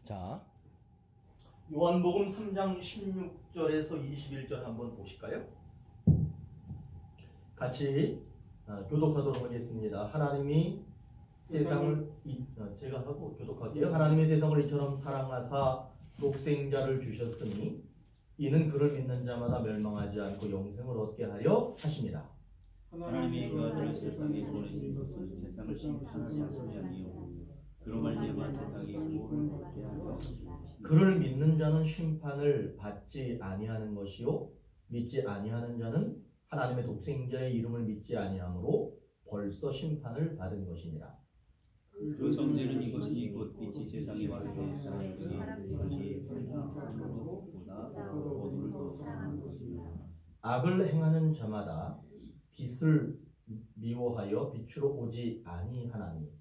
자, 요한복음 3장 16절에서 21절 한번 보실까요? 같이 교독하도록 하겠습니다. 하나님이 세상을 제가 하고 교독할게요. 하나님이 세상을 이처럼 사랑하사 독생자를 주셨으니 이는 그를 믿는 자마다 멸망하지 않고 영생을 얻게 하려 하심이라. 하나님이 그 아들을 세상에 보내신 것은 세상을 심판하지 아니하시며 그로 말미암아 세상이 구원을 얻게 하려 하심이라. 그를 믿는 자는 심판을 받지 아니하는 것이요 믿지 아니하는 자는 하나님의 독생자의 이름을 믿지 아니하므로 벌써 심판을 받은 것이니라. 그 성질은 이것이니 곧 빛이 세상에 와서 사람들이 사랑으로 보다 어두를 더 사랑하는 것이니라. 악을 행하는 자마다 빛을 미워하여 빛으로 오지 아니하나니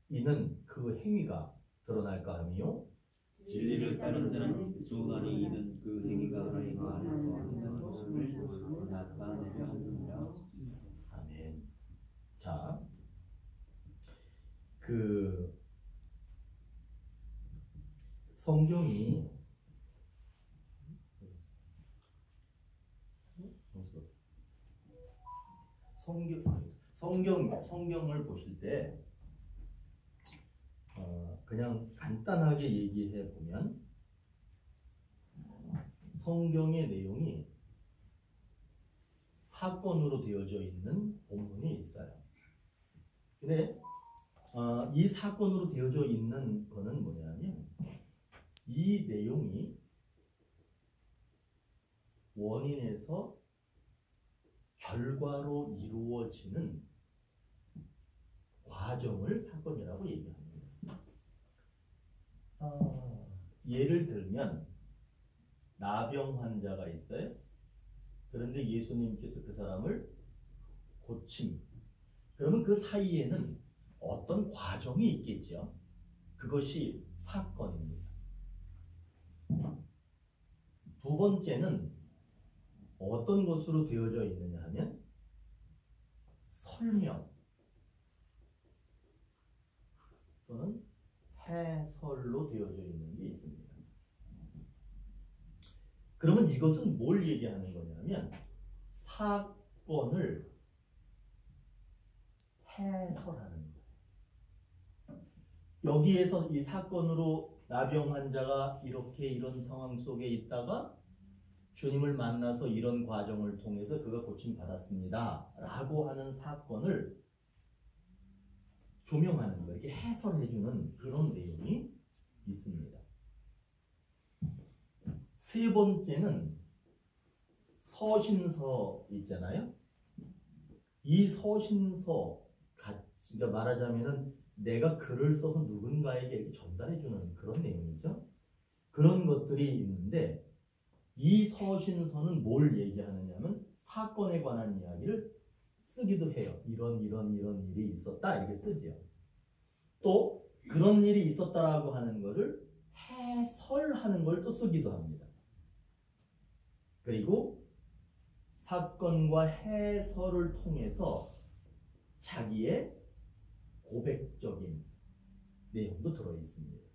이는 그 행위가 드러날까 하미요 진리를 따르는 자는 주 안에 있는 그 행위가 하나님 안에서 항상 사람을 나타내려 하느니라. 아멘. 자, 성경이 성경을 보실 때 그냥 간단하게 얘기해 보면 성경의 내용이 사건으로 되어져 있는 본문이 있어요. 근데 이 사건으로 되어져 있는 거는 뭐냐면 이 내용이 원인에서 결과로 이루어지는 과정을 사건이라고 얘기합니다. 예를 들면 나병 환자가 있어요. 그런데 예수님께서 그 사람을 고침. 그러면 그 사이에는 어떤 과정이 있겠죠. 그것이 사건입니다. 두 번째는 어떤 것으로 되어져 있느냐 하면 설명 또는 해설로 되어져 있는 게 있습니다. 그러면 이것은 뭘 얘기하는 거냐면 사건을 해설하는 거예요. 여기에서 이 사건으로 나병 환자가 이렇게 이런 상황 속에 있다가 주님을 만나서 이런 과정을 통해서 그가 고침받았습니다 라고 하는 사건을 조명하는 거, 이렇게 해설해주는 그런 내용이 있습니다. 세 번째는 서신서 있잖아요. 이 서신서, 그러니까 말하자면은 내가 글을 써서 누군가에게 이렇게 전달해주는 그런 내용이죠. 그런 것들이 있는데 이 서신서는 뭘 얘기하느냐면 사건에 관한 이야기를 쓰기도 해요. 이런 일이 있었다 이렇게 쓰지요. 또 그런 일이 있었다라고 하는 것을 해설하는 걸 또 쓰기도 합니다. 그리고 사건과 해설을 통해서 자기의 고백적인 내용도 들어 있습니다.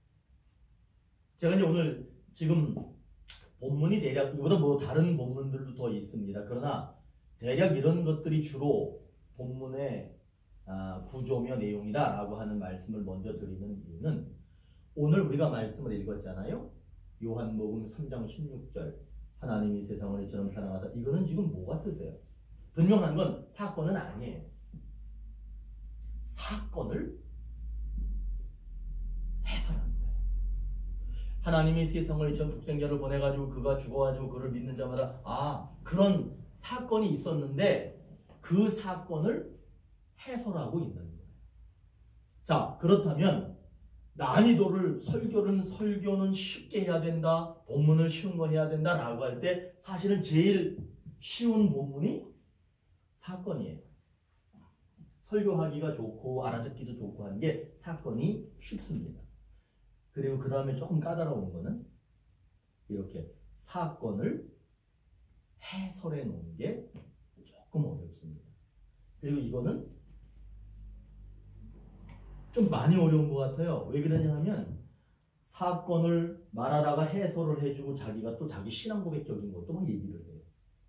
제가 이제 오늘 지금 본문이 대략 이보다 뭐 다른 본문들도 더 있습니다. 그러나 대략 이런 것들이 주로 본문의 구조며 내용이다라고 하는 말씀을 먼저 드리는 이유는 오늘 우리가 말씀을 읽었잖아요. 요한복음 3장 16절 하나님이 세상을 이처럼 사랑하사 이거는 지금 뭐가 뜻이에요? 분명한 건 사건은 아니에요. 사건을 해설하는 거예요. 하나님이 세상을 이처럼 독생자를 보내가지고 그가 죽어가지고 그를 믿는 자마다 그런 사건이 있었는데 그 사건을 해설하고 있는 거예요. 자, 그렇다면 난이도를 설교는 쉽게 해야 된다, 본문을 쉬운 거 해야 된다 라고 할 때 사실은 제일 쉬운 본문이 사건이에요. 설교하기가 좋고 알아듣기도 좋고 하는 게 사건이 쉽습니다. 그리고 그 다음에 조금 까다로운 거는 이렇게 사건을 해설해 놓은 게 조금 어렵습니다. 그리고 이거는 좀 많이 어려운 것 같아요. 왜 그러냐 하면 사건을 말하다가 해설을 해주고 자기가 또 자기 신앙 고백적인 것도 막 얘기를 해요.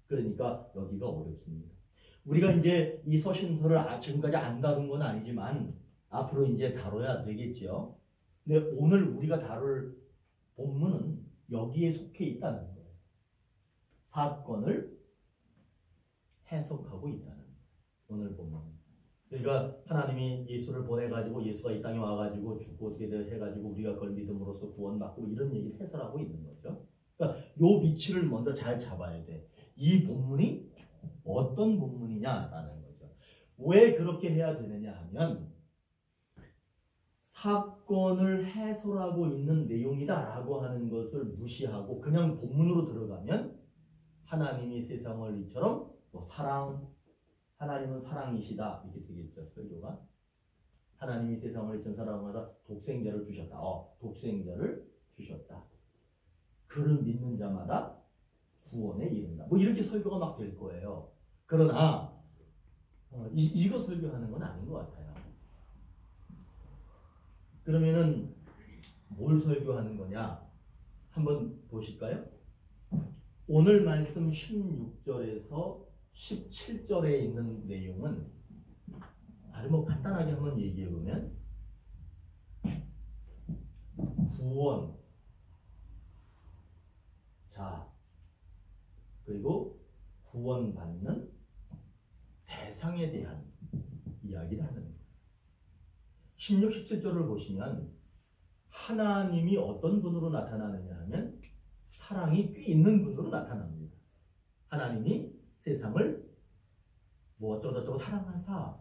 그러니까 여기가 어렵습니다. 우리가 이제 이 서신서를 지금까지 안 다룬 건 아니지만 앞으로 이제 다뤄야 되겠죠. 근데 오늘 우리가 다룰 본문은 여기에 속해 있다는 거예요. 사건을 해석하고 있다는 거예요. 오늘 본문은. 그러니까 하나님이 예수를 보내가지고 예수가 이 땅에 와가지고 죽고 어떻게 해가지고 우리가 그걸 믿음으로써 구원받고 이런 얘기를 해설하고 있는 거죠. 그러니까 요 위치를 먼저 잘 잡아야 돼. 이 본문이 어떤 본문이냐라는 거죠. 왜 그렇게 해야 되느냐 하면 사건을 해설하고 있는 내용이다라고 하는 것을 무시하고 그냥 본문으로 들어가면 하나님이 세상을 이처럼 뭐 하나님은 사랑이시다 이렇게 되겠죠. 설교가 하나님이 세상을 이처럼 사랑하다 독생자를 주셨다. 독생자를 주셨다. 그를 믿는 자마다 구원에 이른다. 뭐 이렇게 설교가 막 될 거예요. 그러나 이거 설교하는 건 아닌 것 같아요. 그러면은 뭘 설교하는 거냐? 한번 보실까요? 오늘 말씀 16절에서 17절에 있는 내용은 아주 뭐 간단하게 한번 얘기해 보면 구원, 자 그리고 구원받는 대상에 대한 이야기를 하는 거예요. 16, 17절을 보시면 하나님이 어떤 분으로 나타나느냐 하면 사랑이 꽤 있는 분으로 나타납니다. 하나님이 세상을 뭐 어쩌고저쩌고 사랑하사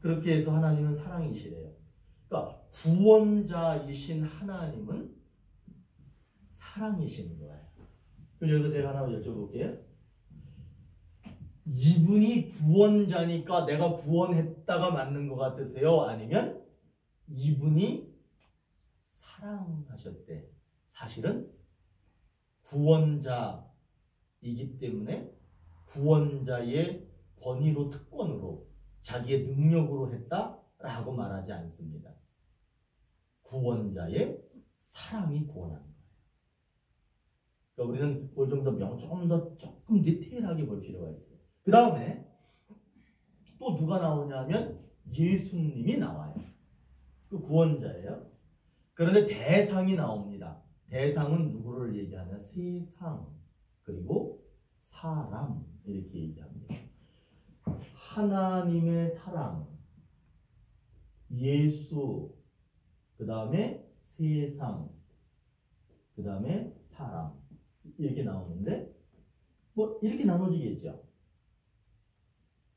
그렇게 해서 하나님은 사랑이시래요. 그러니까 구원자이신 하나님은 사랑이신 거예요. 그럼 여기서 제가 하나 여쭤볼게요. 이분이 구원자니까 내가 구원했다가 맞는 것 같으세요? 아니면 이분이 사랑하셨대. 사실은 구원자이기 때문에 구원자의 권위로 특권으로 자기의 능력으로 했다라고 말하지 않습니다. 구원자의 사랑이 구원한 거예요. 그러니까 우리는 그걸 조금 디테일하게 볼 필요가 있어요. 그 다음에 또 누가 나오냐면 예수님이 나와요. 그 구원자예요. 그런데 대상이 나옵니다. 대상은 누구를 얘기하냐? 세상 그리고 사람 이렇게 얘기합니다. 하나님의 사랑, 예수, 그 다음에 세상, 그 다음에 사람 이렇게 나오는데 뭐 이렇게 나눠지겠죠.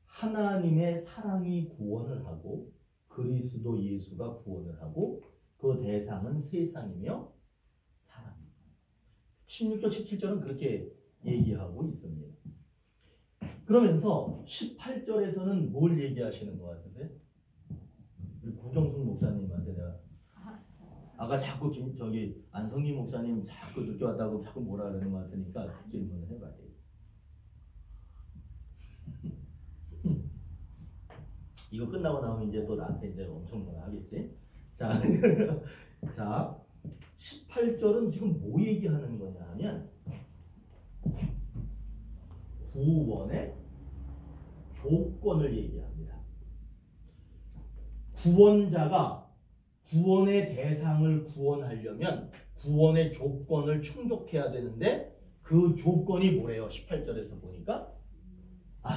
하나님의 사랑이 구원을 하고 그리스도 예수가 구원을 하고 그 대상은 세상이며 사람입니다. 16절, 17절은 그렇게 얘기하고 있습니다. 그러면서 18절에서는 뭘 얘기하시는 것 같으세요? 우리 구정숙 목사님한테 내가 아까 자꾸 안성기 목사님 자꾸 늦게 왔다고 자꾸 뭐라 그러는 것 같으니까 질문을 해봐야 돼요. 이거 끝나고 나면 이제 또 나한테 이제 엄청 뭐라 하겠지? 자, 자, 18절은 지금 뭐 얘기하는 거냐 하면 구원의 조건을 얘기합니다. 구원자가 구원의 대상을 구원하려면 구원의 조건을 충족해야 되는데 그 조건이 뭐래요? 18절에서 보니까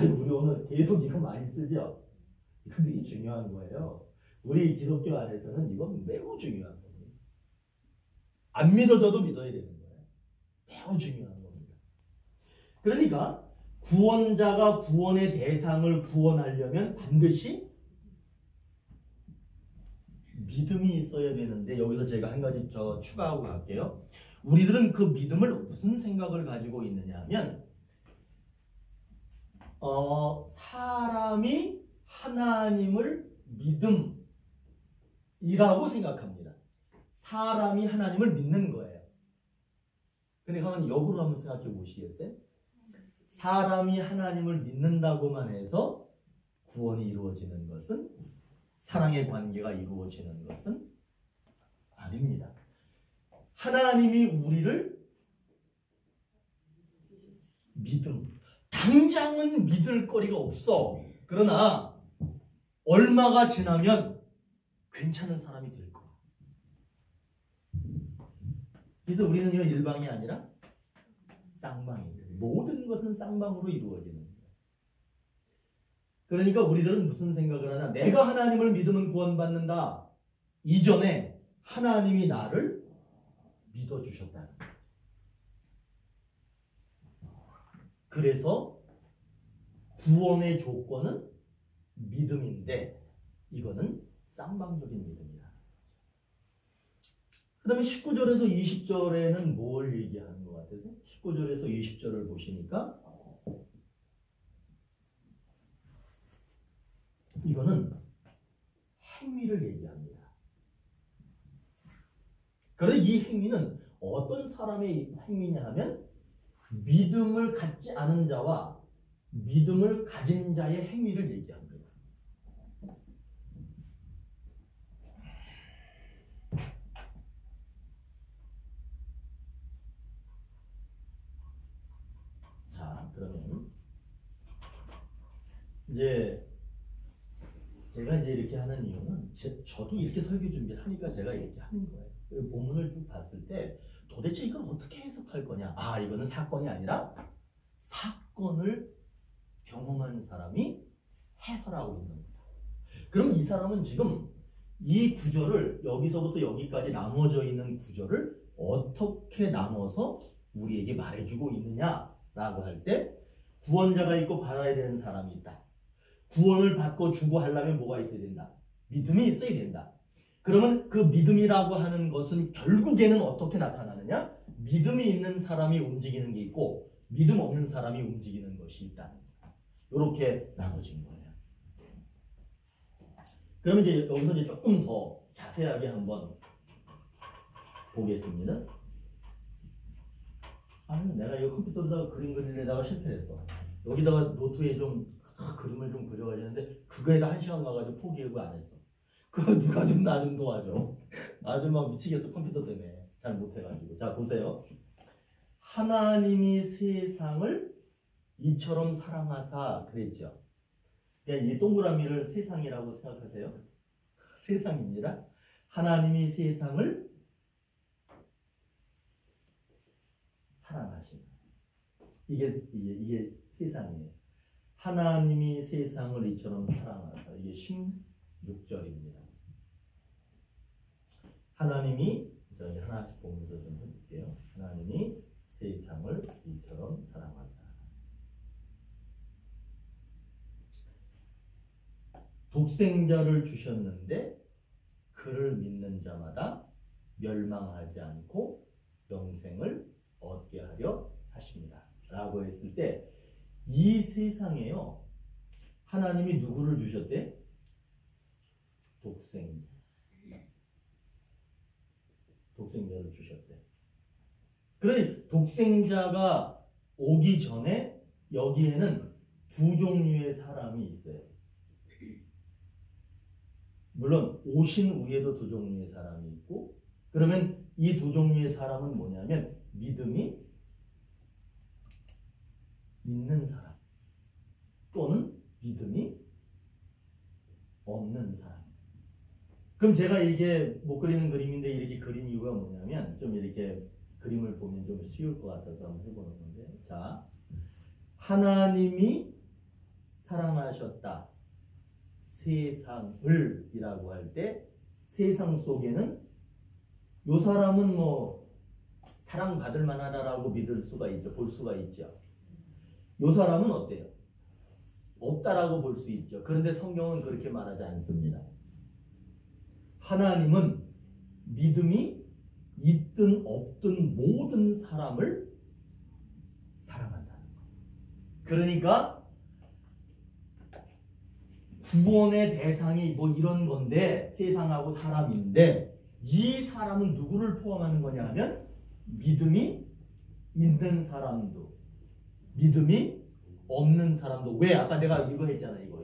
우리 오늘 계속 이거 많이 쓰죠? 이거 되게 중요한 거예요. 우리 기독교 안에서는 이건 매우 중요한 겁니다. 안 믿어져도 믿어야 되는 거예요. 매우 중요한 겁니다. 그러니까 구원자가 구원의 대상을 구원하려면 반드시 믿음이 있어야 되는데 여기서 제가 한 가지 추가하고 갈게요. 우리들은 그 믿음을 무슨 생각을 가지고 있느냐 하면 사람이 하나님을 믿음이라고 생각합니다. 사람이 하나님을 믿는 거예요. 근데 그러면 역으로 한번 생각해 보시겠어요? 사람이 하나님을 믿는다고만 해서 구원이 이루어지는 것은 사랑의 관계가 이루어지는 것은 아닙니다. 하나님이 우리를 당장은 믿을 거리가 없어. 그러나 얼마가 지나면 괜찮은 사람이 될 거야. 그래서 우리는 이런 일방이 아니라 쌍방이에요. 모든 것은 쌍방으로 이루어지는 거예요. 그러니까 우리들은 무슨 생각을 하냐? 내가 하나님을 믿으면 구원받는다. 이전에 하나님이 나를 믿어주셨다는 거예요. 그래서 구원의 조건은 믿음인데 이거는 쌍방적인 믿음이다. 그 다음에 19절에서 20절에는 뭘 얘기하는 것 같아서 19절에서 20절을 보시니까 이거는 행위를 얘기합니다. 그런데 이 행위는 어떤 사람의 행위냐 하면 믿음을 갖지 않은 자와 믿음을 가진 자의 행위를 얘기합니다. 자, 그러면 이제 제가 이제 이렇게 하는 이유는 저도 이렇게 설교 준비를 하니까 제가 이렇게 하는 거예요. 본문을 쭉 봤을 때 도대체 이걸 어떻게 해석할 거냐? 아, 이거는 사건이 아니라 사건을 경험한 사람이 해설하고 있는 겁니다. 그럼 이 사람은 지금 이 구절을 여기서부터 여기까지 나눠져 있는 구절을 어떻게 나눠서 우리에게 말해주고 있느냐라고 할 때 구원자가 있고 받아야 되는 사람이 있다. 구원을 받고 주고 하려면 뭐가 있어야 된다? 믿음이 있어야 된다. 그러면 그 믿음이라고 하는 것은 결국에는 어떻게 나타나느냐? 믿음이 있는 사람이 움직이는 게 있고 믿음 없는 사람이 움직이는 것이 있다. 이렇게 나눠진 거예요. 그러면 이제 여기서 이제 조금 더 자세하게 한번 보겠습니다. 아니, 내가 이 컴퓨터로다가 그림 그리려다가 실패했어. 여기다가 노트에 좀 그림을 좀 그려가지는데 그거에다 1시간 가가지고 포기하고 안 했어. 그거 누가 좀 나 좀 도와줘. 나 좀 막 미치겠어. 컴퓨터 때문에 잘 못해가지고. 자, 보세요. 하나님이 세상을 이처럼 사랑하사 그랬죠. 그냥 이 동그라미를 세상이라고 생각하세요. 세상입니다. 하나님이 세상을 사랑하신. 이게 세상이에요. 하나님이 세상을 이처럼 사랑하사. 이게 16절입니다. 하나님이 하나씩 보면서 좀 해볼게요. 하나님이 세상을 이처럼 사랑하사. 독생자를 주셨는데 그를 믿는 자마다 멸망하지 않고 영생을 얻게 하려 하십니다. 라고 했을 때 이 세상에요. 하나님이 누구를 주셨대? 독생자를 주셨대. 그러니 독생자가 오기 전에 여기에는 두 종류의 사람이 있어요. 물론 오신 후에도 두 종류의 사람이 있고, 그러면 이 두 종류의 사람은 뭐냐면 믿음이 있는 사람 또는 믿음이 없는 사람. 그럼 제가 이게 못 그리는 그림인데 이렇게 그린 이유가 뭐냐면 좀 이렇게 그림을 보면 좀 쉬울 것 같아서 한번 해보는 건데, 자, 하나님이 사랑하셨다 세상을 이라고 할 때 세상 속에는 요 사람은 뭐 사랑받을 만하다라고 믿을 수가 있죠. 볼 수가 있죠. 요 사람은 어때요? 없다라고 볼 수 있죠. 그런데 성경은 그렇게 말하지 않습니다. 하나님은 믿음이 있든 없든 모든 사람을 사랑한다는 거예요. 그러니까 구원의 대상이 뭐 이런 건데 세상하고 사람인데 이 사람은 누구를 포함하는 거냐 하면 믿음이 있는 사람도 믿음이 없는 사람도. 왜? 아까 내가 이거 했잖아. 이거.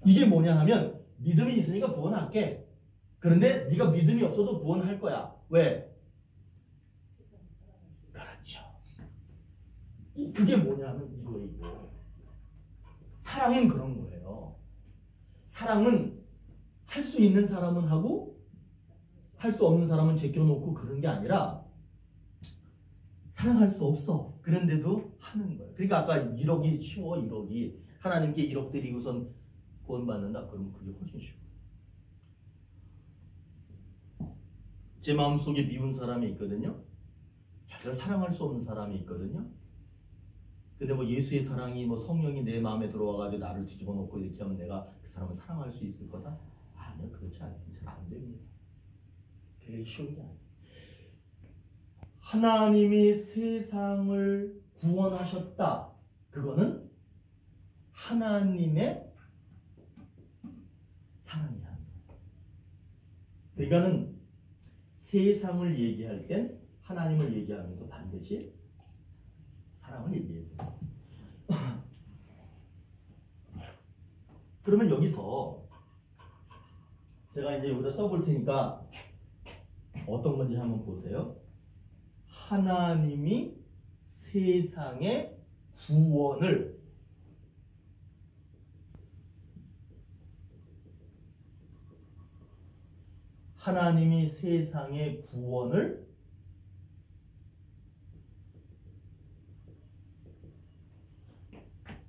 이게 뭐냐 하면 믿음이 있으니까 구원할게. 그런데 네가 믿음이 없어도 구원할 거야. 왜? 그렇죠. 그게 뭐냐면 이거이고, 사랑은 그런 거예요. 사랑은 할 수 있는 사람은 하고 할 수 없는 사람은 제껴놓고 그런 게 아니라 사랑할 수 없어. 그런데도 하는 거예요. 그러니까 아까 1억이 쉬워. 1억이 하나님께 1억 드리고선 구원받는다. 그러면 그게 훨씬 쉬워. 제 마음속에 미운 사람이 있거든요. 자기를 사랑할 수 없는 사람이 있거든요. 근데 뭐 예수의 사랑이 뭐 성령이 내 마음에 들어와가지고 나를 뒤집어 놓고 이렇게 하면 내가 그 사람을 사랑할 수 있을 거다? 아니요, 그렇지 않습니다. 잘 안 됩니다. 그게 쉬운 게 아니에요. 하나님이 세상을 구원하셨다. 그거는 하나님의 사랑이야. 그러니까는 세상을 얘기할 땐 하나님을 얘기하면서 반드시 사랑을 얘기해야 돼요. 그러면 여기서 제가 이제 여기다 써볼 테니까 어떤 건지 한번 보세요. 하나님이 세상의 구원을 하나님이 세상의 구원을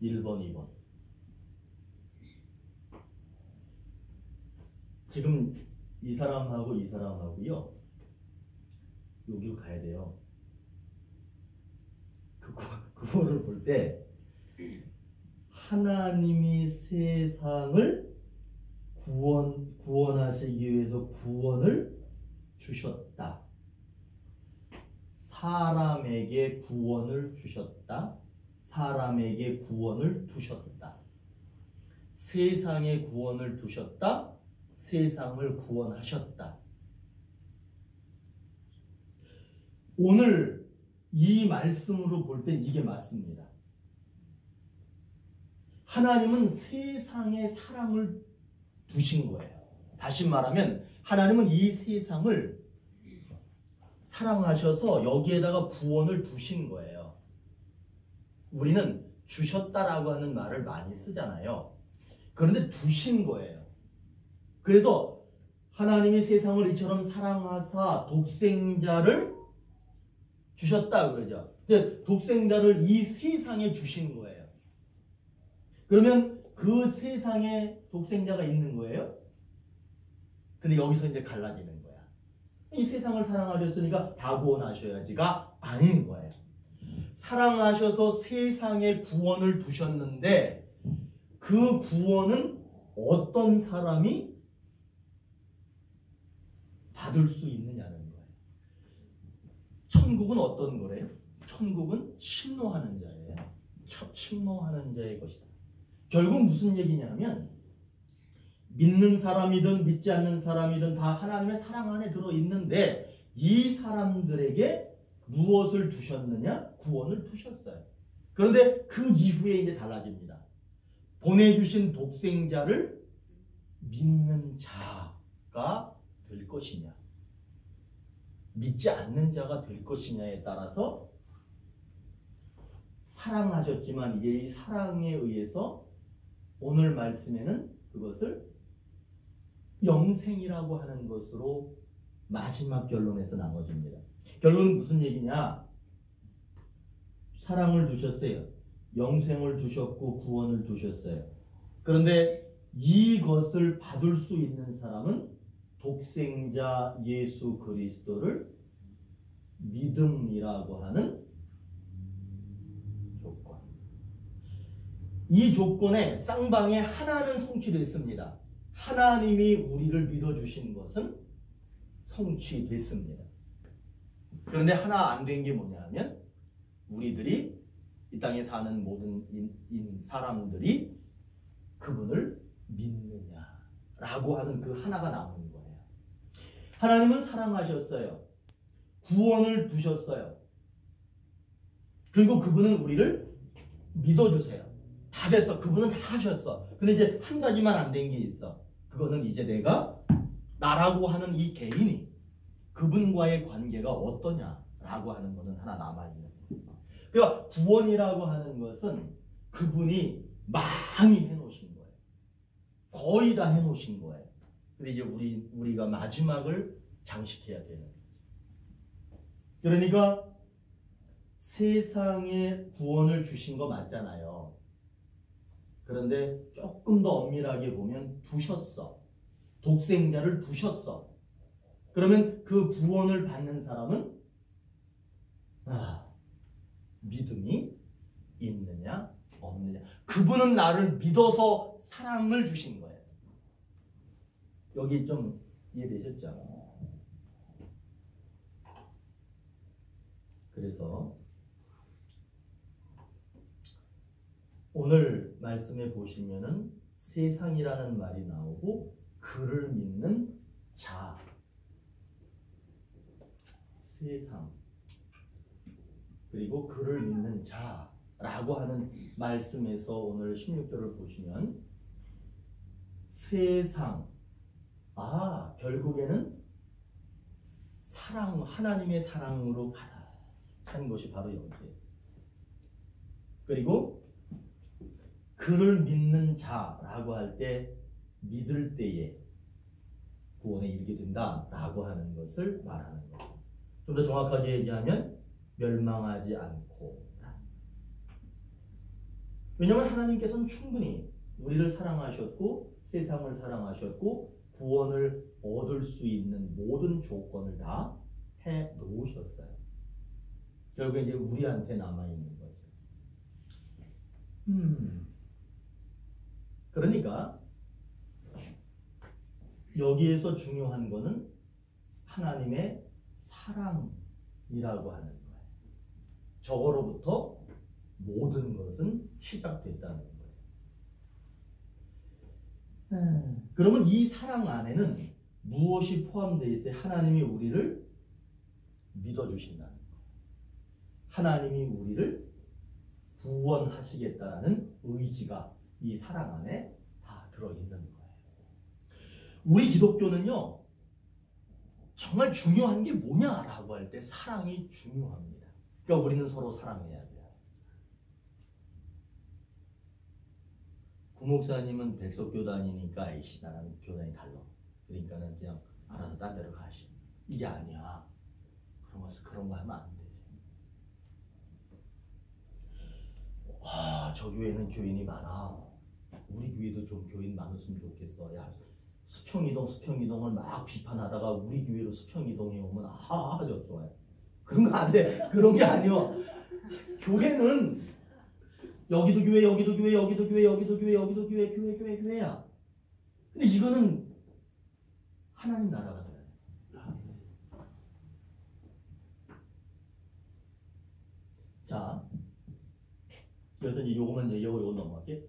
1번, 2번. 지금 이 사람하고 이 사람하고요. 여기로 가야 돼요. 그거를 볼 때 하나님이 세상을 구원하시기 위해서 구원을 주셨다. 사람에게 구원을 주셨다. 사람에게 구원을 두셨다. 세상에 구원을 두셨다. 세상을 구원하셨다. 오늘 이 말씀으로 볼 땐 이게 맞습니다. 하나님은 세상에 사랑을 두신 거예요. 다시 말하면 하나님은 이 세상을 사랑하셔서 여기에다가 구원을 두신 거예요. 우리는 주셨다라고 하는 말을 많이 쓰잖아요. 그런데 두신 거예요. 그래서 하나님이 세상을 이처럼 사랑하사 독생자를 주셨다 그러죠. 근데 독생자를 이 세상에 주신 거예요. 그러면 그 세상에 독생자가 있는 거예요. 근데 여기서 이제 갈라지는 거야. 이 세상을 사랑하셨으니까 다 구원하셔야지가 아닌 거예요. 사랑하셔서 세상에 구원을 두셨는데 그 구원은 어떤 사람이 받을 수 있느냐는 거예요. 천국은 어떤 거래요? 천국은 침노하는 자예요. 침노하는 자의 것이다. 결국 무슨 얘기냐면 믿는 사람이든 믿지 않는 사람이든 다 하나님의 사랑 안에 들어있는데 이 사람들에게 무엇을 두셨느냐? 구원을 두셨어요. 그런데 그 이후에 이제 달라집니다. 보내주신 독생자를 믿는 자가 될 것이냐, 믿지 않는 자가 될 것이냐에 따라서 사랑하셨지만 이제 이 사랑에 의해서 오늘 말씀에는 그것을 영생이라고 하는 것으로 마지막 결론에서 나눠집니다. 결론은 무슨 얘기냐? 사랑을 두셨어요. 영생을 두셨고 구원을 두셨어요. 그런데 이것을 받을 수 있는 사람은 독생자 예수 그리스도를 믿음이라고 하는 조건. 이 조건에 쌍방에 하나는 성취됐습니다. 하나님이 우리를 믿어주신 것은 성취됐습니다. 그런데 하나 안 된 게 뭐냐면 우리들이 이 땅에 사는 모든 사람들이 그분을 믿느냐라고 하는 그 하나가 남은 거예요. 하나님은 사랑하셨어요. 구원을 두셨어요. 그리고 그분은 우리를 믿어주세요. 다 됐어. 그분은 다 하셨어. 근데 이제 한 가지만 안 된 게 있어. 그거는 이제 내가 나라고 하는 이 개인이 그분과의 관계가 어떠냐라고 하는 것은 하나 남아있는 거예요. 그러니까 구원이라고 하는 것은 그분이 많이 해놓으신 거예요. 거의 다 해놓으신 거예요. 근데 이제 우리가 마지막을 장식해야 되는 거죠. 그러니까 세상에 구원을 주신 거 맞잖아요. 그런데 조금 더 엄밀하게 보면 두셨어. 독생자를 두셨어. 그러면 그 구원을 받는 사람은 믿음이 있느냐 없느냐. 그분은 나를 믿어서 사랑을 주신 거예요. 여기 좀 이해되셨죠? 그래서 오늘 말씀에 보시면은 세상이라는 말이 나오고 그를 믿는 자, 세상, 그리고 그를 믿는 자라고 하는 말씀에서 오늘 16절을 보시면 세상, 결국에는 사랑, 하나님의 사랑으로 가득한 것이 바로 여기에요. 그리고 그를 믿는 자라고 할 때 믿을 때에 구원에 이르게 된다라고 하는 것을 말하는 거죠. 좀 더 정확하게 얘기하면 멸망하지 않고. 왜냐하면 하나님께서는 충분히 우리를 사랑하셨고 세상을 사랑하셨고 구원을 얻을 수 있는 모든 조건을 다 해 놓으셨어요. 결국에 이제 우리한테 남아있는 거죠. 그러니까 여기에서 중요한 거는 하나님의 사랑이라고 하는 거예요. 저거로부터 모든 것은 시작됐다는 거예요. 그러면 이 사랑 안에는 무엇이 포함되어 있어요? 하나님이 우리를 믿어주신다는 거예요. 하나님이 우리를 구원하시겠다는 의지가 이 사랑 안에 다 들어있는 거예요. 우리 기독교는요, 정말 중요한 게 뭐냐라고 할 때 사랑이 중요합니다. 그러니까 우리는 서로 사랑해야 돼요. 구목사님은 백석교 다니니까 에이씨 나랑 교단이 달라. 그러니까는 그냥 알아서 딴 데로 가시. 이게 아니야. 그런 거 하면 안 돼. 저 교회는 교인이 많아. 우리 교회도 좀 교인 많았으면 좋겠어. 야, 수평이동을 막 비판하다가 우리 교회로 수평이동에 오면 저 좋아요. 그런 거 안 돼. 그런 게 아니요. 교회는 여기도 교회, 여기도 교회, 여기도 교회, 여기도 교회, 여기도 교회, 교회야. 근데 이거는 하나님 나라가 돼요. 자, 그래서 이제 요거만 얘기하고 요거 넘어갈게.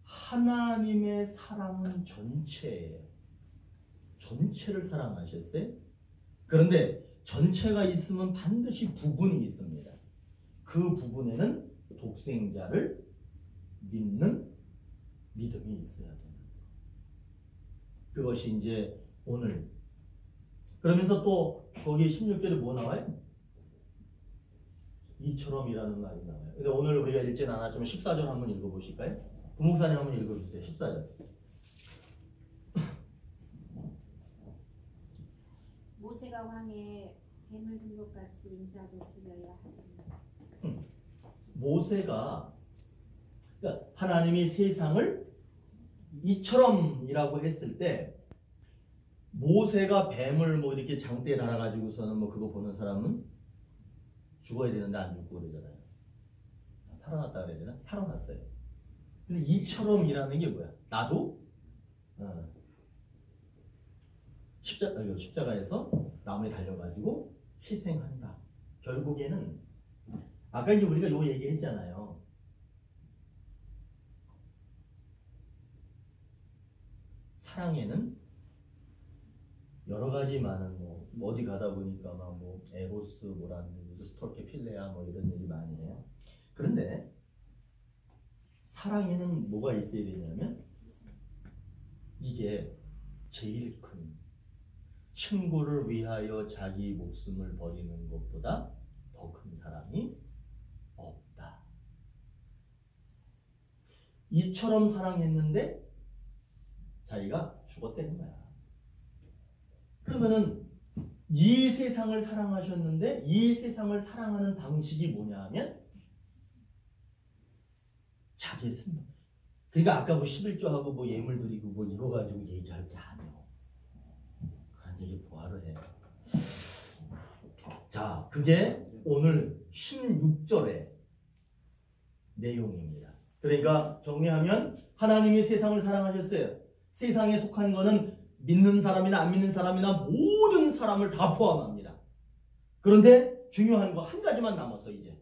하나님의 사랑은 전체예요. 전체를 사랑하셨어요. 그런데 전체가 있으면 반드시 부분이 있습니다. 그 부분에는 독생자를 믿는 믿음이 있어야 되는 거예요. 그것이 이제 오늘. 그러면서 또 거기 16절에 뭐 나와요? 이처럼이라는 말이 나와요. 근데 오늘 우리가 읽지는 않았지만 14절 한번 읽어보실까요? 부목사님 한번 읽어주세요. 14절. 모세가 왕에 뱀을 든 것 같이 인자도 드려야 하리라. 모세가, 그러니까 하나님이 세상을 이처럼이라고 했을 때 모세가 뱀을 뭐 이렇게 장대에 달아가지고서는 뭐 그거 보는 사람은 죽어야 되는데 안 죽고 그러잖아요. 살아났다 그래야 되나? 살아났어요. 근데 이처럼이라는 게 뭐야? 나도 십자가에서 나무에 달려가지고 희생한다. 결국에는 아까 이제 우리가 요 얘기했잖아요. 사랑에는 여러 가지 많은 뭐 어디 가다 보니까 막 뭐 에로스 뭐라는 스토르케 필레아 뭐 이런 얘기 많이 해요. 그런데 사랑에는 뭐가 있어야 되냐면 이게 제일 큰 친구를 위하여 자기 목숨을 버리는 것보다 더 큰 사랑이 없다. 이처럼 사랑했는데 자기가 죽었다는 거야. 그러면은 이 세상을 사랑하셨는데 이 세상을 사랑하는 방식이 뭐냐 하면 자기의 생명. 그러니까 아까 뭐 11조하고 뭐 예물 드리고 뭐 이거 가지고 얘기할 게 아니에요. 그런 얘기 뭐하러 해. 자, 그게 오늘 16절의 내용입니다. 그러니까 정리하면 하나님이 세상을 사랑하셨어요. 세상에 속한 거는 믿는 사람이나 안 믿는 사람이나 모든 사람을 다 포함합니다. 그런데 중요한 거 한 가지만 남았어 이제.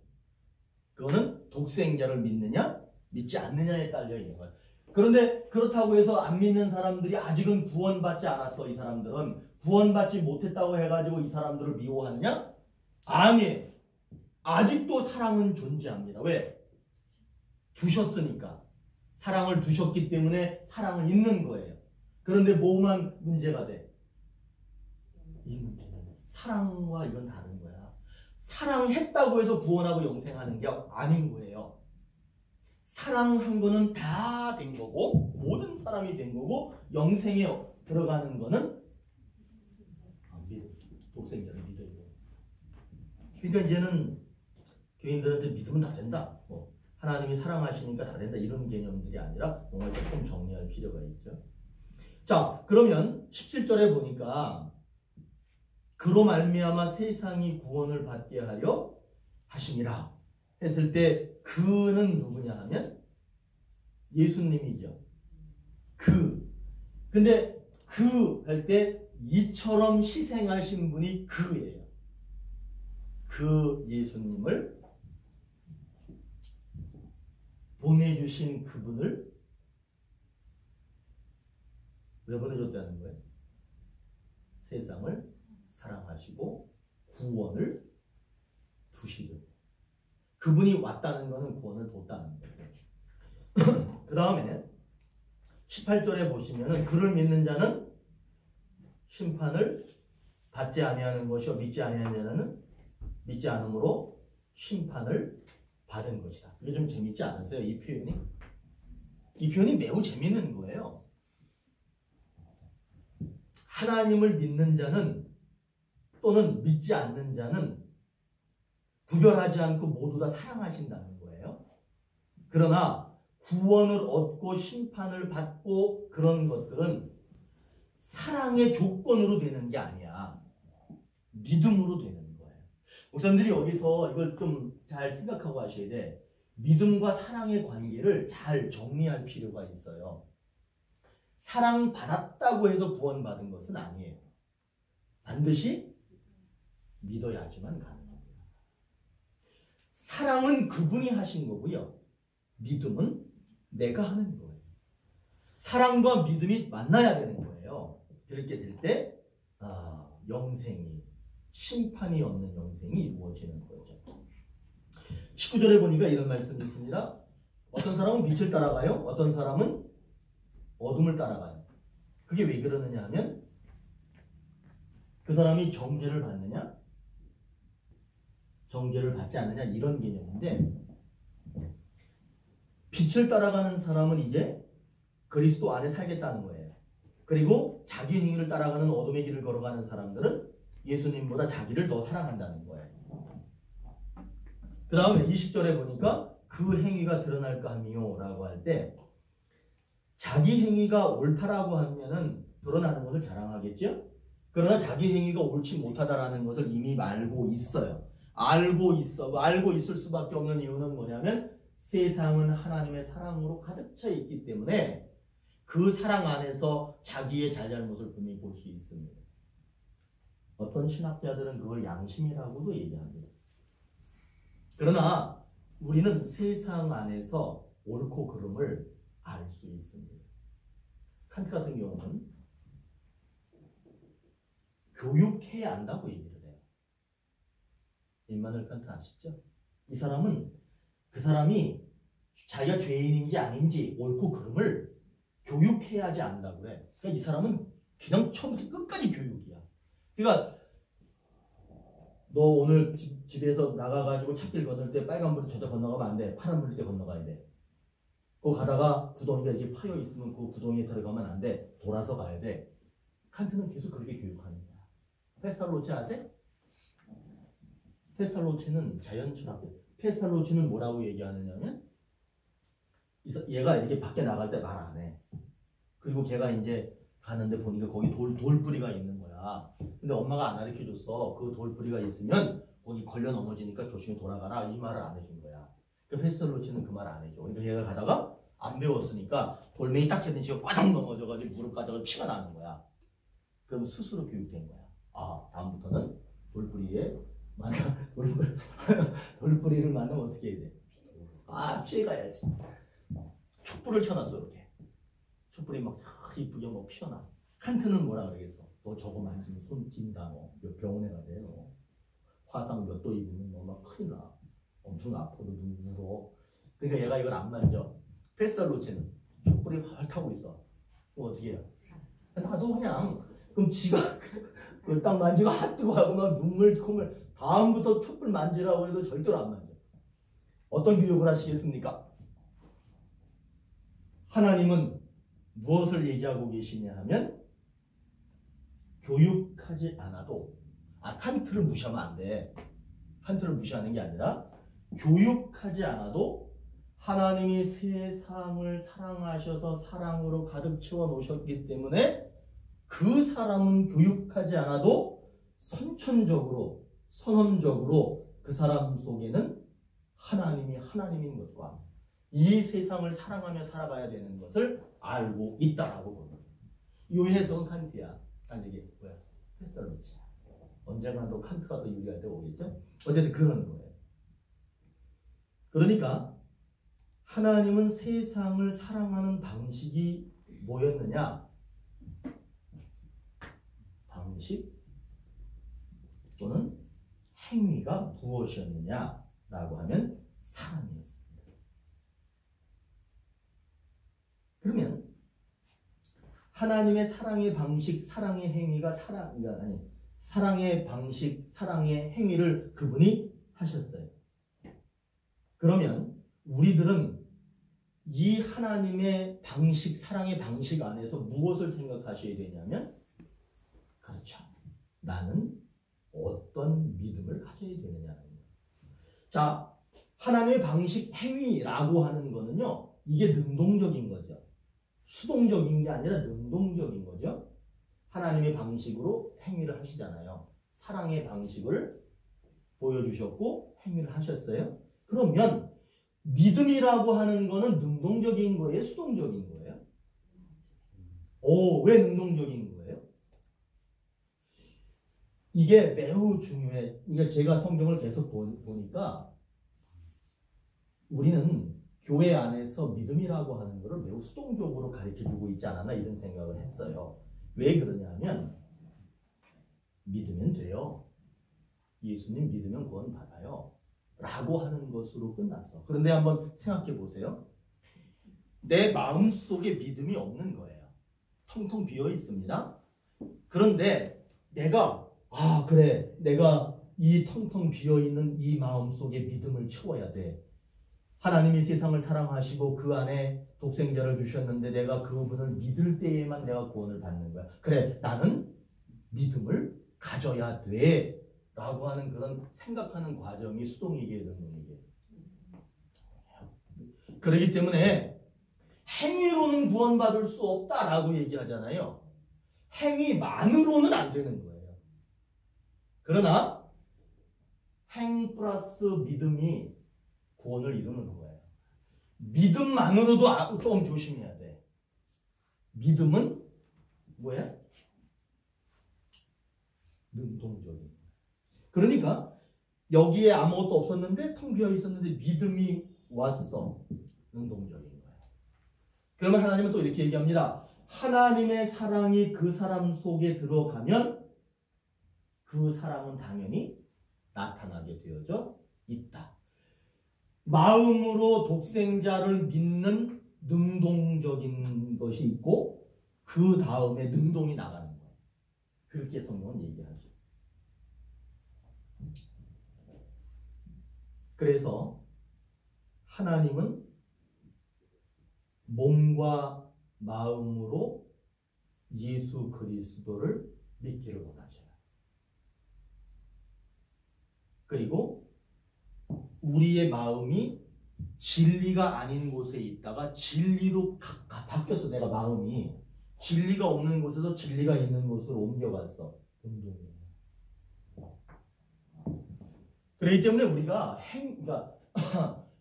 그거는 독생자를 믿느냐 믿지 않느냐에 딸려 있는 거예요. 그런데 그렇다고 해서 안 믿는 사람들이 아직은 구원받지 않았어. 이 사람들은 구원받지 못했다고 해가지고 이 사람들을 미워하느냐? 아니에요. 아직도 사랑은 존재합니다. 왜? 두셨으니까. 사랑을 두셨기 때문에 사랑은 있는 거예요. 그런데 뭐만 문제가 돼? 이 문제는 사랑과 이건 다른 거야. 사랑했다고 해서 구원하고 영생하는 게 아닌 거예요. 사랑한 거는 다 된 거고 모든 사람이 된 거고 영생에 들어가는 거는 독생자를 믿어야 돼. 그러니까 이제는 교인들한테 믿으면 다 된다. 하나님이 사랑하시니까 다 된다. 이런 개념들이 아니라 뭔가 조금 정리할 필요가 있죠. 자, 그러면 17절에 보니까 그로 말미암아 세상이 구원을 받게 하려 하심이라 했을 때 그는 누구냐 하면 예수님이죠. 근데 그 할 때 이처럼 희생하신 분이 그예요. 그 예수님을 보내주신 그분을 왜 보내줬다는 거예요? 세상을 사랑하시고 구원을 두시려고. 그분이 왔다는 것은 구원을 뒀다는 거예요. 그 다음에 18절에 보시면은 그를 믿는 자는 심판을 받지 아니하는 것이요 믿지 아니하는 자는 믿지 않음으로 심판을 받은 것이다. 이게 좀 재밌지 않으세요? 이 표현이? 이 표현이 매우 재밌는 거예요. 하나님을 믿는 자는 또는 믿지 않는 자는 구별하지 않고 모두 다 사랑하신다는 거예요. 그러나 구원을 얻고 심판을 받고 그런 것들은 사랑의 조건으로 되는 게 아니야. 믿음으로 되는 거예요. 목사님들이 여기서 이걸 좀 잘 생각하고 하셔야 돼. 믿음과 사랑의 관계를 잘 정리할 필요가 있어요. 사랑받았다고 해서 구원받은 것은 아니에요. 반드시 믿어야지만 가능합니다. 사랑은 그분이 하신 거고요. 믿음은 내가 하는 거예요. 사랑과 믿음이 만나야 되는 거예요. 그렇게 될 때 영생이, 심판이 없는 영생이 이루어지는 거죠. 19절에 보니까 이런 말씀이 있습니다. 어떤 사람은 빛을 따라가요. 어떤 사람은 어둠을 따라가요. 그게 왜 그러느냐 하면 그 사람이 정죄를 받느냐 정죄를 받지 않느냐 이런 개념인데, 빛을 따라가는 사람은 이제 그리스도 안에 살겠다는 거예요. 그리고 자기 행위를 따라가는 어둠의 길을 걸어가는 사람들은 예수님보다 자기를 더 사랑한다는 거예요. 그 다음에 20절에 보니까 그 행위가 드러날까 하미요 라고 할 때 자기 행위가 옳다라고 하면은 드러나는 것을 자랑하겠죠. 그러나 자기 행위가 옳지 못하다라는 것을 이미 알고 있어요. 알고 있을 수밖에 없는 이유는 뭐냐면 세상은 하나님의 사랑으로 가득 차 있기 때문에 그 사랑 안에서 자기의 잘잘못을 분명히 볼 수 있습니다. 어떤 신학자들은 그걸 양심이라고도 얘기합니다. 그러나 우리는 세상 안에서 옳고 그름을 알 수 있습니다. 칸트 같은 경우는 교육해야 한다고 얘기를 해요. 임마누엘 칸트 아시죠? 이 사람은 그 사람이 자기가 죄인인지 아닌지 옳고 그름을 교육해야지 안다고 그래. 그러니까 이 사람은 그냥 처음부터 끝까지 교육이야. 그러니까 너 오늘 집에서 나가가지고 찻길 건널 때 빨간불이 절대 건너가면 안 돼. 파란불일 때 건너가야 돼. 그거 가다가 구덩이가 이렇게 파여 있으면 그 구덩이에 들어가면 안 돼. 돌아서 가야 돼. 칸트는 계속 그렇게 교육하는 거야. 페스탈로치 아세요? 페스탈로치는 자연철학자. 페스탈로치는 뭐라고 얘기하느냐면 얘가 이렇게 밖에 나갈 때 말 안 해. 그리고 걔가 이제 가는데 보니까 거기 돌뿌리가 있는 거야. 근데 엄마가 안 가르쳐줬어. 그 돌뿌리가 있으면 거기 걸려 넘어지니까 조심히 돌아가라. 이 말을 안 해준 거야. 그 페스탈로치는 그 말을 안 해줘. 그러니까 얘가 가다가 안 배웠으니까 돌멩이 딱 했는데 지금 꽈당 넘어져가지고 무릎 까져서 피가 나는 거야. 그럼 스스로 교육된 거야. 아, 다음부터는 돌뿌리를 만나면 어떻게 해야 돼? 아, 피해가야지. 촛불을 쳐놨어 이렇게. 촛불이 막 이쁘게 막 피어나. 칸트는 뭐라 그러겠어? 너 저거 만지면 손 찐다. 너 병원에 가대. 너 화상 몇 도 입으면 너 막 큰일 나. 엄청 아파도 울어. 그러니까 얘가 이걸 안 만져. 페스탈로치는 촛불이 활 타고 있어. 그럼 어떻게 해요? 나도 그냥 그럼 지가 그걸 딱 만지고 뜨고 하고 막 눈물 콧물 다음부터 촛불 만지라고 해도 절대로 안 만져. 어떤 교육을 하시겠습니까? 하나님은 무엇을 얘기하고 계시냐 하면 교육하지 않아도 칸트를 무시하면 안 돼. 칸트를 무시하는 게 아니라 교육하지 않아도 하나님이 세상을 사랑하셔서 사랑으로 가득 채워 놓으셨기 때문에 그 사람은 교육하지 않아도 선천적으로 선언적으로 그 사람 속에는 하나님이 하나님인 것과 이 세상을 사랑하며 살아가야 되는 것을 알고 있다라고 보는 거예요. 이 해석은 칸트야. 아니 이게 뭐야? 페스탈로치야. 언젠가 또 칸트가 또 유리할 때 오겠죠? 어쨌든 그런 거예요. 그러니까 하나님은 세상을 사랑하는 방식이 뭐였느냐? 방식 또는 행위가 무엇이었느냐라고 하면 사랑이었습니다. 그러면 하나님의 사랑의 방식, 사랑의 행위가 사랑의 방식, 사랑의 행위를 그분이 하셨어요. 그러면 우리들은 이 하나님의 방식, 사랑의 방식 안에서 무엇을 생각하셔야 되냐면 그렇죠. 나는 어떤 믿음을 가져야 되느냐는 거예요. 자, 하나님의 방식, 행위라고 하는 거는요. 이게 능동적인 거죠. 수동적인 게 아니라 능동적인 거죠. 하나님의 방식으로 행위를 하시잖아요. 사랑의 방식을 보여주셨고 행위를 하셨어요. 그러면 믿음이라고 하는 거는 능동적인 거예요? 수동적인 거예요? 왜 능동적인 거예요? 이게 매우 중요해. 이게 제가 성경을 계속 보니까 우리는 교회 안에서 믿음이라고 하는 것을 매우 수동적으로 가르쳐주고 있지 않았나 이런 생각을 했어요. 왜 그러냐면 믿으면 돼요. 예수님 믿으면 구원 받아요. 라고 하는 것으로 끝났어. 그런데 한번 생각해 보세요. 내 마음속에 믿음이 없는 거예요. 텅텅 비어 있습니다. 그런데 내가 그래 내가 이 텅텅 비어 있는 이 마음속에 믿음을 채워야 돼. 하나님이 세상을 사랑하시고 그 안에 독생자를 주셨는데 내가 그분을 믿을 때에만 내가 구원을 받는 거야. 그래 나는 믿음을 가져야 돼 라고 하는 그런 생각하는 과정이 수동이게 능동이게. 그렇기 때문에 행위로는 구원받을 수 없다라고 얘기하잖아요. 행위만으로는 안 되는 거예요. 그러나 행 플러스 믿음이 구원을 이루는 거예요. 믿음만으로도 조금 조심해야 돼. 믿음은 뭐야? 능동적인. 그러니까 여기에 아무것도 없었는데 텅 비어 있었는데 믿음이 왔어. 능동적인 거예요. 그러면 하나님은 또 이렇게 얘기합니다. 하나님의 사랑이 그 사람 속에 들어가면 그 사람은 당연히 나타나게 되어져 있다. 마음으로 독생자를 믿는 능동적인 것이 있고 그 다음에 능동이 나가는 거예요. 그렇게 성경은 얘기하죠. 그래서 하나님은 몸과 마음으로 예수 그리스도를 믿기를 원하셔요. 그리고 우리의 마음이 진리가 아닌 곳에 있다가 진리로 바뀌었어. 내가 마음이 진리가 없는 곳에서 진리가 있는 곳으로 옮겨갔어. 운동이에요. 그렇기 때문에 우리가 그러니까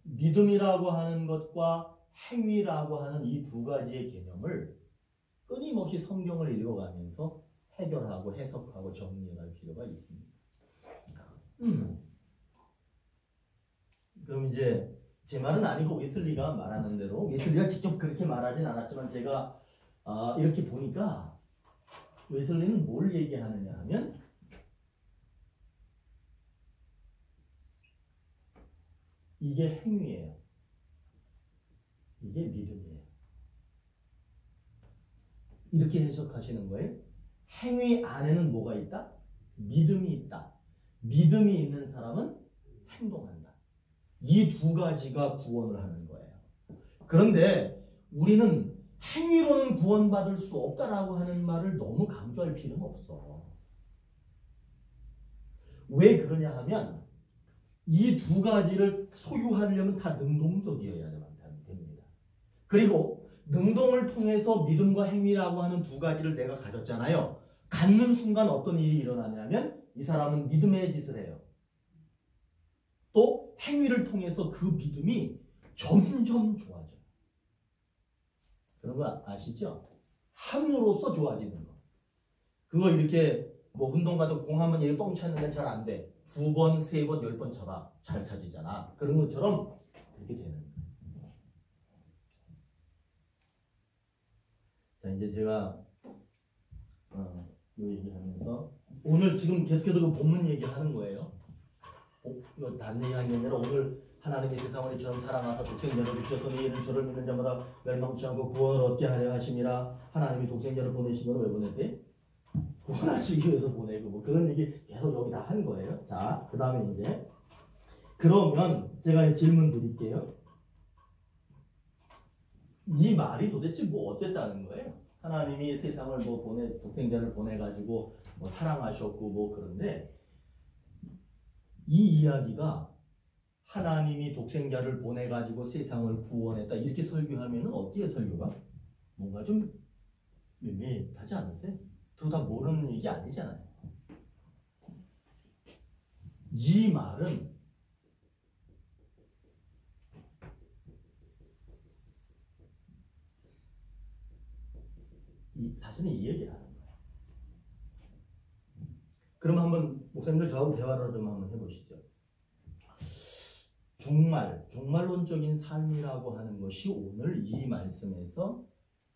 믿음이라고 하는 것과 행위라고 하는 이 두 가지의 개념을 끊임없이 성경을 읽어가면서 해결하고 해석하고 정리할 필요가 있습니다. 그럼 이제 제 말은 아니고 웨슬리가 말하는 대로, 웨슬리가 직접 그렇게 말하진 않았지만 제가 이렇게 보니까 웨슬리는 뭘 얘기하느냐 하면 이게 행위예요. 이게 믿음이에요. 이렇게 해석하시는 거예요. 행위 안에는 뭐가 있다? 믿음이 있다. 믿음이 있는 사람은 행동한다. 이 두 가지가 구원을 하는 거예요. 그런데 우리는 행위로는 구원받을 수 없다라고 하는 말을 너무 강조할 필요는 없어. 왜 그러냐 하면 이 두 가지를 소유하려면 다 능동적이어야 됩니다. 그리고 능동을 통해서 믿음과 행위라고 하는 두 가지를 내가 가졌잖아요. 갖는 순간 어떤 일이 일어나냐면 이 사람은 믿음의 짓을 해요. 또 행위를 통해서 그 믿음이 점점 좋아져요. 그런 거 아시죠? 함으로써 좋아지는 거. 그거 이렇게 뭐 운동 가도 공 하면 이렇게 뻥 찼는데 잘 안 돼. 2번, 3번, 10번 쳐봐. 잘 찾이잖아. 그런 것처럼 그렇게 되는 거예요. 자, 이제 제가 이 얘기하면서 오늘 지금 계속해서 그 본문 얘기하는 거예요. 이거 다른 얘기하는 게 아니라 오늘 하나님이 세상을 이처럼 사랑하사 독생자를 주셨으니 이는 저를 믿는 자마다 멸망치 않고 구원을 얻게 하려 하심이라. 하나님이 독생자를 보내신 건 왜 보냈대? 구원하시기 위해서 보내고 뭐 그런 얘기 계속 여기다 한 거예요. 자, 그 다음에 이제 그러면 제가 질문 드릴게요. 이 말이 도대체 뭐 어땠다는 거예요? 하나님이 세상을 뭐 독생자를 보내가지고 뭐 사랑하셨고 뭐 그런데 이 이야기가 하나님이 독생자를 보내가지고 세상을 구원했다 이렇게 설교하면은 어떻게 설교가? 뭔가 좀 밋밋하지 않으세요? 둘 다 모르는 얘기 아니잖아요. 이 말은 사실은 이 얘기를 하는 거예요. 그럼 한번 목사님들 저하고 대화를 좀 한번 해보시죠. 종말론적인 삶이라고 하는 것이 오늘 이 말씀에서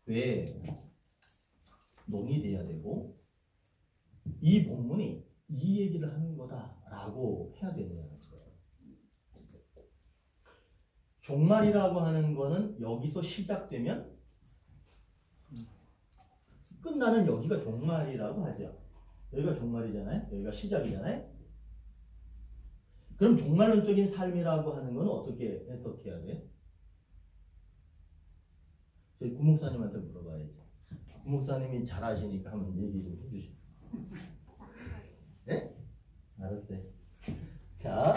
왜 논의돼야 되고 이 본문이 이 얘기를 하는 거다라고 해야 되느냐는 거예요. 종말이라고 하는 거는 여기서 시작되면 끝나는 여기가 종말이라고 하죠. 여기가 종말이잖아요. 여기가 시작이잖아요. 그럼 종말론적인 삶이라고 하는 건 어떻게 해석해야 돼? 저희 구목사님한테 물어봐야지. 구목사님이 잘 아시니까 한번 얘기 좀 해주시죠. 네? 알았어요. 자,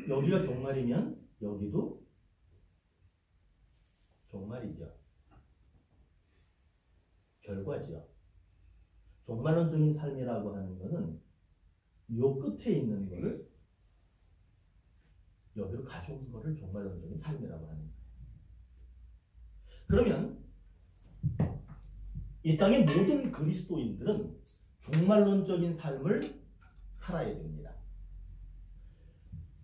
여기가 종말이면 여기도 종말이죠. 결과죠. 종말론적인 삶이라고 하는 것은 요 끝에 있는 거를 여기로 가져온 거를 종말론적인 삶이라고 하는 거예요. 그러면 이 땅의 모든 그리스도인들은 종말론적인 삶을 살아야 됩니다.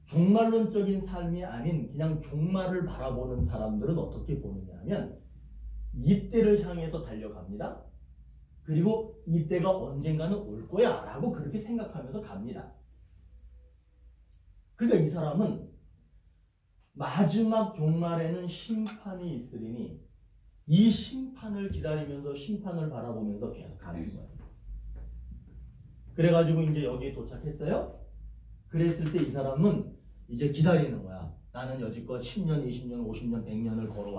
종말론적인 삶이 아닌 그냥 종말을 바라보는 사람들은 어떻게 보느냐 하면 이때를 향해서 달려갑니다. 그리고 이때가 언젠가는 올 거야 라고 그렇게 생각하면서 갑니다. 그러니까 이 사람은 마지막 종말에는 심판이 있으리니 이 심판을 기다리면서 심판을 바라보면서 계속 가는 거예요. 그래가지고 이제 여기에 도착했어요. 그랬을 때 이 사람은 이제 기다리는 거야. 나는 여지껏 10년, 20년, 50년, 100년을 걸어왔